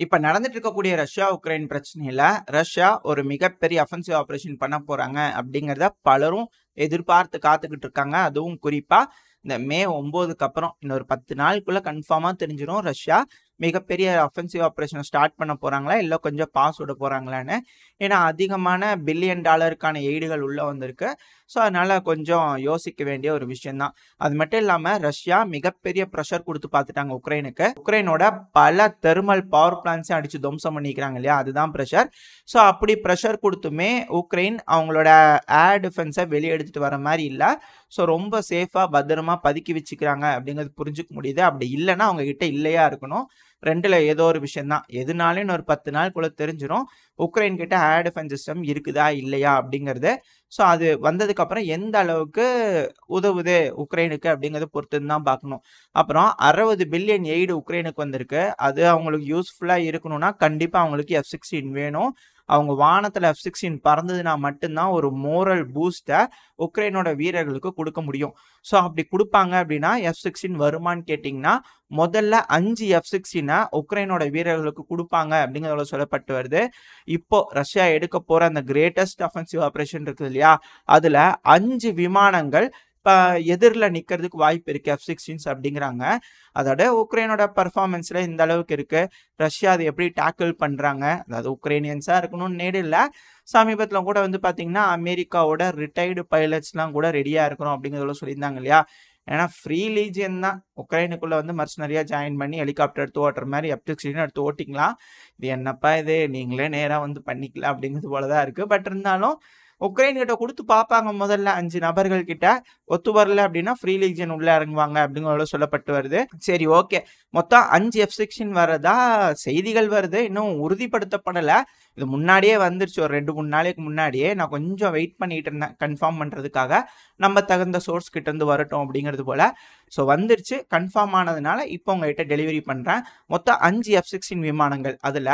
இப்ப நடந்துட்டு இருக்கக்கூடிய ரஷ்யா, உக்ரைன் பிரச்சனையில, ரஷ்யா ஒரு மிகப்பெரிய அஃபென்சிவ் ஆப்பரேஷன் பண்ண போறாங்க அப்படிங்கிறத பலரும் எதிர்பார்த்து காத்துக்கிட்டு இருக்காங்க. அதுவும் குறிப்பா இந்த மே 9க்கு அப்புறம் இன்னொரு 10 நாளுக்குள்ள கன்ஃபார்மா தெரிஞ்சிரும் ரஷ்யா மிகப்பெரிய அஃபென்சிவ் ஆப்பரேஷன் ஸ்டார்ட் பண்ண போறாங்களா, இல்ல கொஞ்சம் பாஸ் விட போறாங்களான்னு. ஏன்னா அதிகமான பில்லியன் டாலருக்கான எய்டுகள் உள்ள வந்திருக்கு. ஸோ அதனால கொஞ்சம் யோசிக்க வேண்டிய ஒரு விஷயம் தான். அது மட்டும் இல்லாம ரஷ்யா மிகப்பெரிய ப்ரெஷர் கொடுத்து பார்த்துட்டாங்க உக்ரைனுக்கு. உக்ரைனோட பல தெர்மல் பவர் பிளான்ட்ஸையும் அடிச்சு துவம்சம் பண்ணிக்கிறாங்க இல்லையா, அதுதான் ப்ரெஷர். ஸோ அப்படி ப்ரெஷர் கொடுத்துமே உக்ரைன் அவங்களோட ஏர் டிஃபென்ஸை வெளியே எடுத்துட்டு வர மாதிரி இல்லை. ஸோ ரொம்ப சேஃபாக பத்திரமா பதுக்கி வச்சுக்கிறாங்க அப்படிங்கிறது புரிஞ்சுக்க முடியுது. அப்படி இல்லைன்னா அவங்க கிட்ட இல்லையா இருக்கணும். ரெண்டுல ஏதோ ஒரு விஷயம் தான். எதுனாலும் ஒரு 10 நாளுக்குள்ள தெரிஞ்சிடும் உக்ரைன் கிட்ட ஏர் டிஃபென்ஸ் சிஸ்டம் இருக்குதா இல்லையா அப்படிங்கிறது. ஸோ அது வந்ததுக்கு அப்புறம் எந்த அளவுக்கு உதவுது உக்ரைனுக்கு அப்படிங்கிறத பொறுத்து தான் பார்க்கணும். அப்புறம் 60 பில்லியன் எய்டு உக்ரைனுக்கு வந்திருக்கு. அது அவங்களுக்கு யூஸ்ஃபுல்லா இருக்கணும்னா கண்டிப்பா அவங்களுக்கு F-16 வேணும். அவங்க வானத்துல F-16 பறந்ததுன்னா மட்டும்தான் ஒரு மோரல் பூஸ்டை உக்ரைனோட வீரர்களுக்கு கொடுக்க முடியும். ஸோ அப்படி கொடுப்பாங்க அப்படின்னா F-16 வருமானு கேட்டிங்கன்னா முதல்ல 5 F-16 உக்ரைனோட வீரர்களுக்கு கொடுப்பாங்க அப்படிங்கிறத சொல்லப்பட்டு வருது. இப்போ ரஷ்யா எடுக்க போற அந்த கிரேட்டஸ்ட் அஃபென்சிவ் ஆபரேஷன் இருக்குது இல்லையா, அதுல 5 விமானங்கள் எதிரில் நிற்கிறதுக்கு வாய்ப்பு இருக்கு F-16s அப்படிங்கிறாங்க. அதோட உக்ரைனோட பர்ஃபார்மன்ஸ்ல இந்த அளவுக்கு இருக்கு. ரஷ்யா அதை எப்படி டேக்கிள் பண்றாங்க, அதாவது உக்ரைனியன்ஸா இருக்கணும்னு நேடு இல்லை. சமீபத்தில் கூட வந்து பார்த்தீங்கன்னா அமெரிக்காவோட ரிட்டையர்டு பைலட்ஸ்லாம் கூட ரெடியாக இருக்கிறோம் அப்படிங்கிறத சொல்லியிருந்தாங்க இல்லையா. ஏன்னா ஃப்ரீ லீஜியன் தான் உக்ரைனுக்குள்ள வந்து மர்சனரியா ஜாயின் பண்ணி ஹெலிகாப்டர் எடுத்து ஓட்டுற மாதிரி F-16 எடுத்து ஓட்டிக்கலாம். இது என்னப்பா இது, நீங்களே நேராக வந்து பண்ணிக்கலாம் அப்படிங்கிறது போல தான் இருக்கு. பட் இருந்தாலும் உக்ரைன் கிட்ட கொடுத்து பார்ப்பாங்க முதல்ல 5 நபர்கள் கிட்ட. ஒத்து வரல அப்படின்னா ஃப்ரீ லீஜியன் உள்ள இறங்குவாங்க அப்படிங்கிறத சொல்லப்பட்டு வருது. சரி, ஓகே, மொத்தம் 5 F-16 வரதா செய்திகள் வருது, இன்னும் உறுதிப்படுத்தப்படலை. இது முன்னாடியே வந்துருச்சு, ஒரு 2-3 நாளைக்கு முன்னாடியே. நான் கொஞ்சம் வெயிட் பண்ணிட்டு இருந்தேன் கன்ஃபார்ம் பண்றதுக்காக, நம்ம தகுந்த சோர்ஸ் கிட்ட இருந்து வரட்டும் அப்படிங்கிறது போல. ஸோ வந்துருச்சு, கன்ஃபார்ம் ஆனதுனால இப்போ உங்ககிட்ட டெலிவரி பண்றேன். மொத்தம் 5 F-16 விமானங்கள். அதுல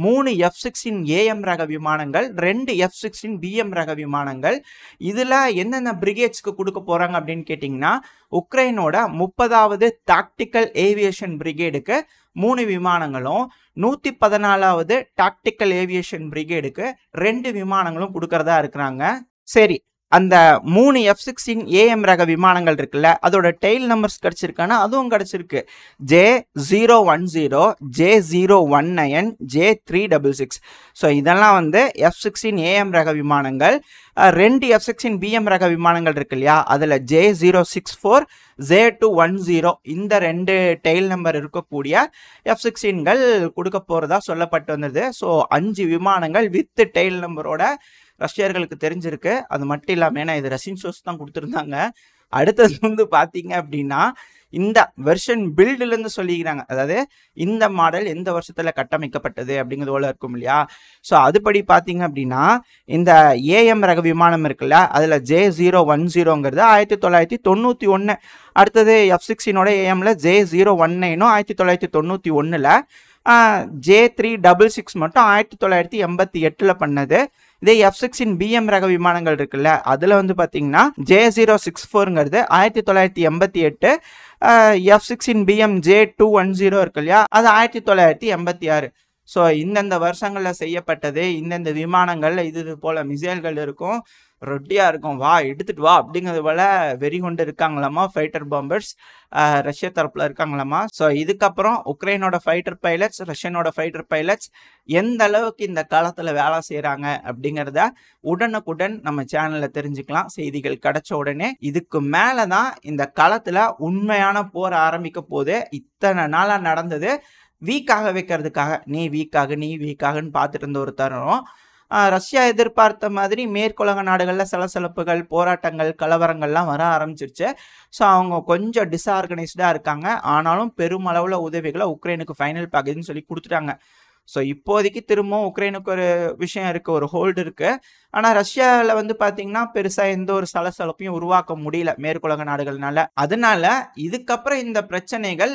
3 F-16 AM ரக விமானங்கள், 2 F-16 BM ரக விமானங்கள். இதுல என்னென்ன பிரிகேட்ஸ்க்கு கொடுக்க போறாங்க அப்படின்னு கேட்டீங்கன்னா, உக்ரைனோட 30வது டாக்டிக்கல் ஏவியேஷன் பிரிகேடுக்கு 3 விமானங்களும், 114வது டாக்டிக்கல் ஏவியேஷன் பிரிகேடுக்கு 2 விமானங்களும் கொடுக்கறதா இருக்கிறாங்க. சரி, அந்த 3 F-16 AM ரக விமானங்கள் இருக்குல்ல, அதோட டெயில் நம்பர்ஸ் கிடைச்சிருக்கானா, அதுவும் கிடைச்சிருக்கு. J010, J019, J366. ஸோ இதெல்லாம் வந்து F-16 AM ரக விமானங்கள். 2 F-16 BM ரக விமானங்கள் இருக்கு இல்லையா, அதில் J064, J210 இந்த 2 டெயில் நம்பர் இருக்கக்கூடிய F-16கள் கொடுக்க போகிறதா சொல்லப்பட்டு வந்தது. ஸோ 5 விமானங்கள் வித் டெயில் நம்பரோட ரஷ்யர்களுக்கு தெரிஞ்சிருக்கு. அது மட்டும் இல்லாமல், ஏன்னா இது ரஷ்யன் சோர்ஸ் தான் கொடுத்துருந்தாங்க. அடுத்தது வந்து பார்த்தீங்க அப்படின்னா இந்த வெர்ஷன் பில்டுலேருந்து சொல்லிக்கிறாங்க. அதாவது இந்த மாடல் எந்த வருஷத்தில் கட்டமைக்கப்பட்டது அப்படிங்கிறது போல இருக்கும் இல்லையா. ஸோ அதுபடி பார்த்தீங்க அப்படின்னா இந்த ஏஎம் ரக விமானம் இருக்குல்ல, அதில் J010ங்கிறது 1991. அடுத்தது F-16ஓட ஏஎம்ல J019 1991. J366 மட்டும் 1988 பண்ணது. இதே F-16 BM ரக விமானங்கள் இருக்குல்ல, அதில் வந்து பார்த்தீங்கன்னா J064ங்கிறது 1988. F-16 BM J210 இருக்கு இல்லையா, அது 1986. ஸோ இந்தந்த வருஷங்களில் செய்யப்பட்டது. இந்தந்த விமானங்களில் இது போல மிசைல்கள் இருக்கும், ரொட்டியாக இருக்கும், வா எடுத்துட்டு வா அப்படிங்கிறது போல வெறி கொண்டு இருக்காங்களாமா ஃபைட்டர் பாம்பர்ஸ் ரஷ்யா தரப்பில் இருக்காங்களாமா. ஸோ இதுக்கப்புறம் உக்ரைனோட ஃபைட்டர் பைலட்ஸ், ரஷ்யனோட ஃபைட்டர் பைலட்ஸ் எந்த அளவுக்கு இந்த காலத்தில் வேலை செய்கிறாங்க அப்படிங்கிறத உடனுக்குடன் நம்ம சேனலில் தெரிஞ்சுக்கலாம், செய்திகள் கிடைச்ச உடனே. இதுக்கு மேலே தான் இந்த களத்தில் உண்மையான போர் ஆரம்பிக்க போது. இத்தனை நாளாக நடந்தது வீக்காக வைக்கிறதுக்காக, நீ வீக்காகன்னு பார்த்துட்டு இருந்த ஒரு தருணம். ரஷ்யா எதிர்பார்த்த மாதிரி மேற்குலக நாடுகளில் சலசலப்புகள், போராட்டங்கள், கலவரங்கள்லாம் வர ஆரம்பிச்சிருச்சு. ஸோ அவங்க கொஞ்சம் டிஸ்ஆர்கனைஸ்டாக இருக்காங்க. ஆனாலும் பெருமளவில் உதவிகளை உக்ரைனுக்கு ஃபைனல் பேக்கேஜ்னு சொல்லி கொடுத்துட்டாங்க. ஸோ இப்போதைக்கு திரும்பவும் உக்ரைனுக்கு ஒரு விஷயம் இருக்குது, ஒரு ஹோல்டு இருக்குது. ஆனால் ரஷ்யாவில் வந்து பார்த்தீங்கன்னா பெருசாக எந்த ஒரு சலசலப்பையும் உருவாக்க முடியல மேற்குலக நாடுகள்னால. அதனால இதுக்கப்புறம் இந்த பிரச்சனைகள்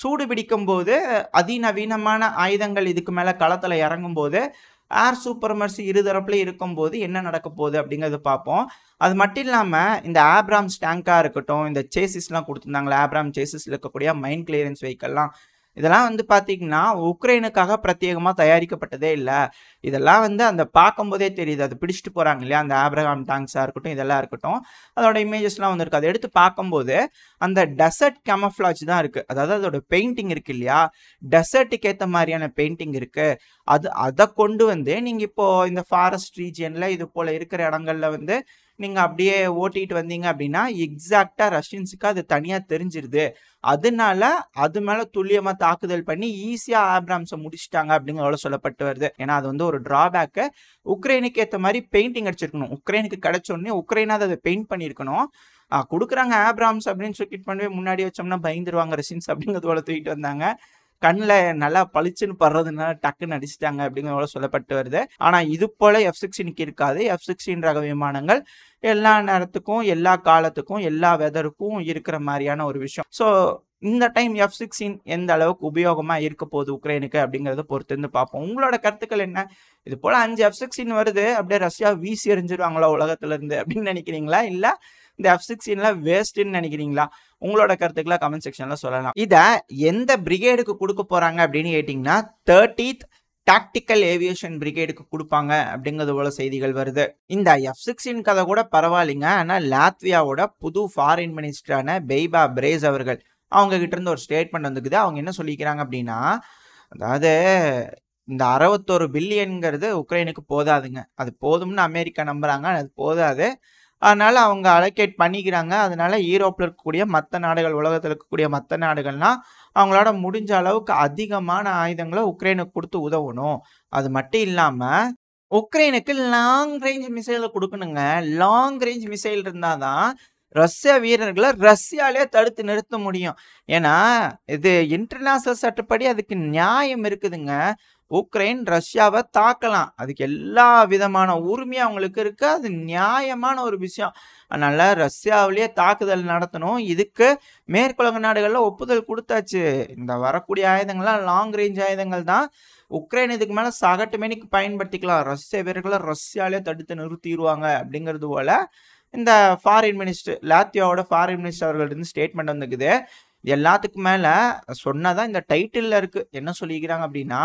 சூடு பிடிக்கும் போது, அதிநவீனமான ஆயுதங்கள் இதுக்கு மேலே களத்தில் இறங்கும் போது, ஏர் சூப்பர்மர்சி இருதரப்புல இருக்கும்போது என்ன நடக்க போகுது அப்படிங்கிறத பார்ப்போம். அது மட்டும் இல்லாமல் இந்த ஆப்ராம்ஸ் டேங்காக இருக்கட்டும், இந்த சேசிஸ்லாம் கொடுத்துருந்தாங்களே, ஆப்ராம் சேசிஸில் இருக்கக்கூடிய மைன் கிளியரன்ஸ் வெஹிக்கல்லாம், இதெல்லாம் வந்து பார்த்தீங்கன்னா, உக்ரைனுக்காக பிரத்யேகமா தயாரிக்கப்பட்டதே இல்ல. இதெல்லாம் வந்து அந்த பார்க்கும்போதே தெரியுது. அது பிடிச்சிட்டு போறாங்க இல்லையா? அந்த ஆப்ரஹாம் டாங்க்ஸா இருக்கட்டும், இதெல்லாம் இருக்கட்டும். அதோட இமேஜஸ்லாம் வந்திருக்கு. அத எடுத்து பார்க்கும்போது, அந்த டெசர்ட் கேமஃப்ளாஜ் தான் இருக்கு. அதாவது அதோட பெயிண்டிங் இருக்கு இல்லையா? டெசர்ட்டுக்கு ஏத்த மாரியான பெயிண்டிங் இருக்கு. அத கொண்டு வந்து நீங்க இப்போ இந்த ஃபாரஸ்ட் ரீஜியன்ல இது போல இருக்கிற இடங்கள்ல வந்து நீங்க அப்படியே ஓட்டிட்டு வந்தீங்க அப்படின்னா, எக்ஸாக்ட்டா ரஷ்யன்ஸுக்கு அது தனியா தெரிஞ்சிருது. அதனால அது மேல துல்லியமா தாக்குதல் பண்ணி ஈஸியா ஆப்ராம்ஸ முடிச்சுட்டாங்க அப்படிங்கிறத சொல்லப்பட்டு வருது. ஏன்னா அது வந்து ஒரு டிராபேக்கு. உக்ரைனுக்கு ஏத்த மாரி பெயிண்டிங் அடிச்சிருக்கணும். உக்ரைனுக்கு கிடைச்ச உடனே உக்ரைனாவது அத பெயிண்ட் பண்ணியிருக்கணும். குடுக்குறாங்க ஆப்ராம்ஸ் அப்படின்னு சொல்லிட்டு பண்ணி முன்னாடி வச்சோம்னா பயந்துருவாங்க ரஷ்யன்ஸ் அப்படிங்கிறது போல தூக்கிட்டு வந்தாங்க. கண்ணுல நல்லா பளிச்சுன்னு படுறதுனால டக்குன்னு அடிச்சுட்டாங்க அப்படிங்கிறத சொல்லப்பட்டு வருது. ஆனா இது போல F-16க்கு இருக்காது. F-16 ரக விமானங்கள் எல்லா நேரத்துக்கும், எல்லா காலத்துக்கும், எல்லா வெதருக்கும் இருக்கிற மாரியான ஒரு விஷயம். ஸோ இந்த டைம் F-16 எந்த அளவுக்கு உபயோகமா இருக்க போகுது உக்ரைனுக்கு அப்படிங்கிறத பொறுத்து இருந்து பார்ப்போம். உங்களோட கருத்துக்கள் என்ன? இது போல 5 F-16 வருது, அப்படியே ரஷ்யா வீசி எறிஞ்சிருவாங்களா உலகத்துல இருந்து அப்படின்னு நினைக்கிறீங்களா? இல்ல இந்த F-16லாம் வேஸ்ட்ன்னு நினைக்கிறீங்களா? உங்களோட கருத்துக்களை கமெண்ட் செக்ஷன்ல சொல்லலாம். இத எந்த பிரிகேடுக்கு கொடுக்க போறாங்க அப்படின்னு கேட்டீங்கன்னா 30th டாக்டிக்கல் ஏவியேஷன் பிரிகேடுக்கு கொடுப்பாங்க அப்படிங்கிறது போல செய்திகள் வருது. இந்த F-16 கதை கூட பரவாயில்லைங்க. ஆனா லாத்வியாவோட புது ஃபாரின் மினிஸ்டரான பெய்பா பிரேஸ் அவர்கள் அவங்க கிட்ட இருந்து ஒரு ஸ்டேட்மெண்ட் வந்துக்குது. அவங்க என்ன சொல்லிக்கிறாங்க அப்படின்னா, அதாவது இந்த 61 பில்லியன்ங்கிறது உக்ரைனுக்கு போதாதுங்க. அது போதும்னு அமெரிக்கா நம்புறாங்க. அது போதாது. அதனால அவங்க அலோகேட் பண்ணிக்கிறாங்க. அதனால யூரோப்ல இருக்கக்கூடிய மத்த நாடுகள், உலகத்துல இருக்கக்கூடிய மத்த நாடுகள்லாம் அவங்களோட முடிஞ்ச அளவுக்கு அதிகமான ஆயுதங்கள உக்ரைனுக்கு குடுத்து உதவணும். அது மட்டும் இல்லாம, உக்ரைனுக்கு லாங் ரேஞ்ச் மிசைல குடுக்கணுங்க. லாங் ரேஞ்ச் மிசைல் இருந்தா தான் ரஷ்ய வீரர்கள ரஷ்யாலயே தடுத்து நிறுத்த முடியும். ஏன்னா, இது இன்டர்நேஷனல் சட்டப்படி அதுக்கு நியாயம் இருக்குதுங்க. உக்ரைன் ரஷ்யாவ தாக்கலாம். அதுக்கு எல்லா விதமான உரிமையும் அவங்களுக்கு இருக்கு. அது நியாயமான ஒரு விஷயம். அதனால ரஷ்யாவிலேயே தாக்குதல் நடத்தணும். இதுக்கு மேற்குலக நாடுகள்ல ஒப்புதல் குடுத்தாச்சு. இந்த வரக்கூடிய ஆயுதங்கள்லாம் லாங் ரேஞ்ச் ஆயுதங்கள் தான். உக்ரைன் இதுக்கு மேல சகட்டு மேனிக்கு பயன்படுத்திக்கலாம். ரஷ்ய வீரர்கள ரஷ்யாலயே தடுத்து நிறுத்திருவாங்க அப்படிங்கிறது போல இந்த ஃபாரின் மினிஸ்டர் லாத்வியாவோட ஃபாரின் மினிஸ்டர் அவர்களிருந்து ஸ்டேட்மெண்ட் வந்துக்குது. எல்லாத்துக்கும் மேல சொன்னதான் இந்த டைட்டில்ல இருக்கு. என்ன சொல்லிக்கிறாங்க அப்படின்னா,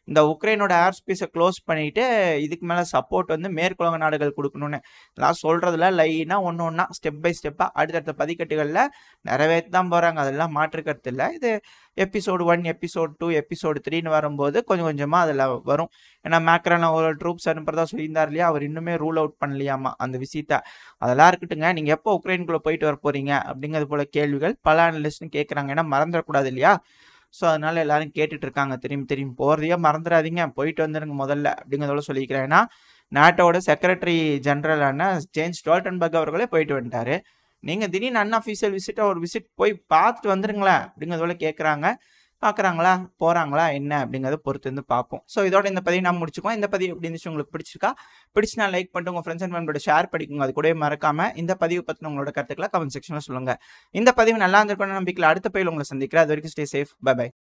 இந்த உக்ரைனோட ஏர் ஸ்பேஸ க்ளோஸ் பண்ணிட்டு இதுக்கு மேல சப்போர்ட் வந்து மேற்குலக நாடுகள் குடுக்கணும்னு. இதெல்லாம் சொல்றதுல லைனா ஒண்ணு ஒண்ணா ஸ்டெப் பை ஸ்டெப்பா அடுத்தடுத்த பதிக்கட்டுகள்ல நிறைவேத்த தான் போறாங்க. அதெல்லாம் மாற்று கருத்து இல்ல. இது எபிசோட் 1, எபிசோட் 2, எபிசோட் 3ன்னு வரும்போது கொஞ்சம் கொஞ்சமா அதுல வரும். ஏன்னா மேக்ரான் ஒரு ட்ரூப்ஸ் அனுப்புறதா சொல்லியிருந்தார் இல்லையா? அவர் இன்னுமே ரூல் அவுட் பண்ணலையாமா அந்த விஷயத்த. அதெல்லாம் இருக்கட்டுங்க. நீங்க எப்போ உக்ரைனுக்குள்ள போயிட்டு வர போறீங்க? அப்படிங்கிறது போல கேள்விகள் பல அனலிஸ்ட்னு கேட்கறாங்க. ஏன்னா மறந்துடக்கூடாது இல்லையா? ஸோ அதனால எல்லாரும் கேட்டுட்டு இருக்காங்க. திரும்பி போறதையே மறந்துடாதீங்க. போயிட்டு வந்துருங்க முதல்ல அப்படிங்கிறதோட சொல்லிக்கிறேன். ஏன்னா நாட்டோட செக்ரட்டரி ஜெனரலான ஜேம்ஸ் ஸ்டோல்டன்பர்க் அவர்களே போயிட்டு வந்துட்டாரு. நீங்க திடீர்னு அன்அஃபிஷியல் விசிட்டா ஒரு விசிட் போய் பார்த்துட்டு வந்துருங்களேன் அப்படிங்கிறதோட கேட்குறாங்க. பார்க்குறாங்களா? போறாங்களா? என்ன அப்படிங்கிறத பொறுத்து இருந்து பார்ப்போம். ஸோ இதோட இந்த பதிவு நான் முடிச்சுக்குவோம். இந்த பதிவு எப்படி இருந்துச்சு உங்களுக்கு பிடிச்சிருக்கா? பிடிச்சுனா லைக் பண்ணிட்டு உங்க ஃப்ரெண்ட்ஸ் அண்ட் ஃபேமிலியோட ஷேர் பண்ணிக்கோங்க. அது கூடவே மறக்காம இந்த பதிவு பத்தின உங்களோட கருத்துக்களை கமெண்ட் செக்ஷன்ல சொல்லுங்க. இந்த பதிவு நல்லா இருந்திருக்கும்னு நம்பிக்கையில் அடுத்த பதிவில் உங்களை சந்திக்கிறேன். அது வரைக்கும் ஸ்டே சேஃப். By by.